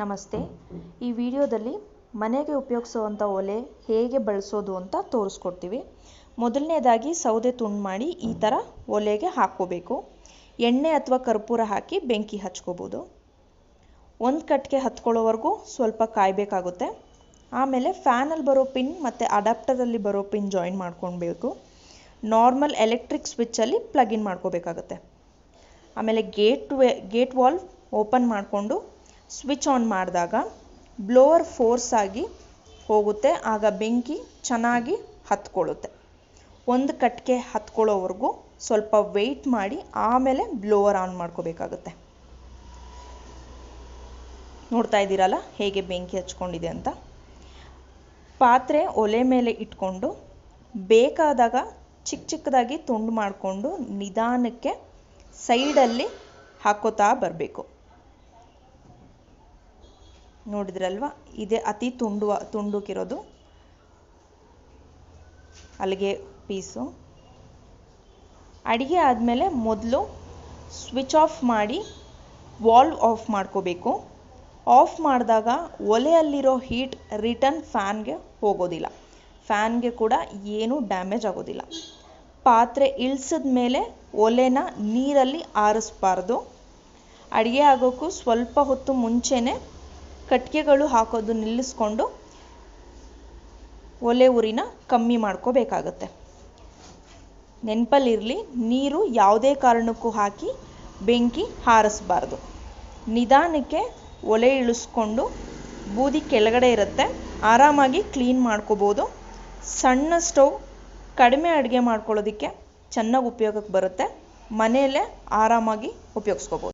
ನಮಸ್ತೆ. ಈ ವಿಡಿಯೋದಲ್ಲಿ ಮನೆಗೆ ಉಪಯೋಗಿಸುವಂಥ ಒಲೆ ಹೇಗೆ ಬಳಸೋದು ಅಂತ ತೋರಿಸ್ಕೊಡ್ತೀವಿ. ಮೊದಲನೇದಾಗಿ ಸೌದೆ ತುಂಡು ಮಾಡಿ ಈ ಥರ ಒಲೆಗೆ ಹಾಕ್ಕೋಬೇಕು. ಎಣ್ಣೆ ಅಥವಾ ಕರ್ಪೂರ ಹಾಕಿ ಬೆಂಕಿ ಹಚ್ಕೋಬೋದು. ಒಂದು ಕಟ್ಟಿಗೆ ಹತ್ಕೊಳ್ಳೋವರೆಗೂ ಸ್ವಲ್ಪ ಕಾಯಬೇಕಾಗುತ್ತೆ. ಆಮೇಲೆ ಫ್ಯಾನಲ್ಲಿ ಬರೋ ಪಿನ್ ಮತ್ತು ಅಡಾಪ್ಟರಲ್ಲಿ ಬರೋ ಪಿನ್ ಜಾಯಿನ್ ಮಾಡ್ಕೊಳ್ಬೇಕು. ನಾರ್ಮಲ್ ಎಲೆಕ್ಟ್ರಿಕ್ ಸ್ವಿಚ್ಚಲ್ಲಿ ಪ್ಲಗಿನ್ ಮಾಡ್ಕೋಬೇಕಾಗುತ್ತೆ. ಆಮೇಲೆ ಗೇಟ್ ವಾಲ್ವ್ ಓಪನ್ ಮಾಡಿಕೊಂಡು ಸ್ವಿಚ್ ಆನ್ ಮಾಡಿದಾಗ ಬ್ಲೋವರ್ ಫೋರ್ಸ್ ಆಗಿ ಹೋಗುತ್ತೆ. ಆಗ ಬೆಂಕಿ ಚೆನ್ನಾಗಿ ಹತ್ಕೊಳ್ಳುತ್ತೆ. ಒಂದು ಕಟ್ಟಿಗೆ ಹತ್ಕೊಳ್ಳೋವರೆಗೂ ಸ್ವಲ್ಪ ವೆಯ್ಟ್ ಮಾಡಿ ಆಮೇಲೆ ಬ್ಲೋವರ್ ಆನ್ ಮಾಡ್ಕೋಬೇಕಾಗುತ್ತೆ. ನೋಡ್ತಾ ಇದ್ದೀರಲ್ಲ ಹೇಗೆ ಬೆಂಕಿ ಹಚ್ಕೊಂಡಿದೆ ಅಂತ. ಪಾತ್ರೆ ಒಲೆ ಮೇಲೆ ಇಟ್ಕೊಂಡು ಬೇಕಾದಾಗ ಚಿಕ್ಕದಾಗಿ ತುಂಡು ಮಾಡಿಕೊಂಡು ನಿಧಾನಕ್ಕೆ ಸೈಡಲ್ಲಿ ಹಾಕೋತಾ ಬರಬೇಕು. ನೋಡಿದ್ರಲ್ವಾ, ಇದೇ ಅತಿ ತುಂಡುಕಿರೋದು ಅಲ್ಲಿಗೆ ಪೀಸು. ಅಡಿಗೆ ಆದಮೇಲೆ ಮೊದಲು ಸ್ವಿಚ್ ಆಫ್ ಮಾಡಿ ವಾಲ್ವ್ ಆಫ್ ಮಾಡ್ಕೋಬೇಕು. ಆಫ್ ಮಾಡಿದಾಗ ಒಲೆಯಲ್ಲಿರೋ ಹೀಟ್ ರಿಟರ್ನ್ ಫ್ಯಾನ್ಗೆ ಹೋಗೋದಿಲ್ಲ. ಫ್ಯಾನ್ಗೆ ಕೂಡ ಏನೂ ಡ್ಯಾಮೇಜ್ ಆಗೋದಿಲ್ಲ. ಪಾತ್ರೆ ಇಳಿಸಿದ ಮೇಲೆ ಒಲೆನ ನೀರಲ್ಲಿ ಆರಿಸ್ಬಾರ್ದು. ಅಡುಗೆ ಆಗೋಕ್ಕೂ ಸ್ವಲ್ಪ ಹೊತ್ತು ಮುಂಚೆನೇ ಕಟ್ಟಿಗೆಗಳು ಹಾಕೋದು ನಿಲ್ಲಿಸ್ಕೊಂಡು ಒಲೆ ಉರಿನ ಕಮ್ಮಿ ಮಾಡ್ಕೋಬೇಕಾಗತ್ತೆ. ನೆನಪಲ್ಲಿರಲಿ, ನೀರು ಯಾವುದೇ ಕಾರಣಕ್ಕೂ ಹಾಕಿ ಬೆಂಕಿ ಹಾರಿಸಬಾರ್ದು. ನಿಧಾನಕ್ಕೆ ಒಲೆ ಇಳಿಸ್ಕೊಂಡು ಬೂದಿ ಕೆಳಗಡೆ ಇರುತ್ತೆ, ಆರಾಮಾಗಿ ಕ್ಲೀನ್ ಮಾಡ್ಕೋಬೋದು. ಸಣ್ಣ ಸ್ಟವ್ ಕಡಿಮೆ ಅಡುಗೆ ಮಾಡ್ಕೊಳ್ಳೋದಕ್ಕೆ ಚೆನ್ನಾಗಿ ಉಪಯೋಗಕ್ಕೆ ಬರುತ್ತೆ. ಮನೆಯಲ್ಲೇ ಆರಾಮಾಗಿ ಉಪಯೋಗಿಸ್ಕೋಬೋದು.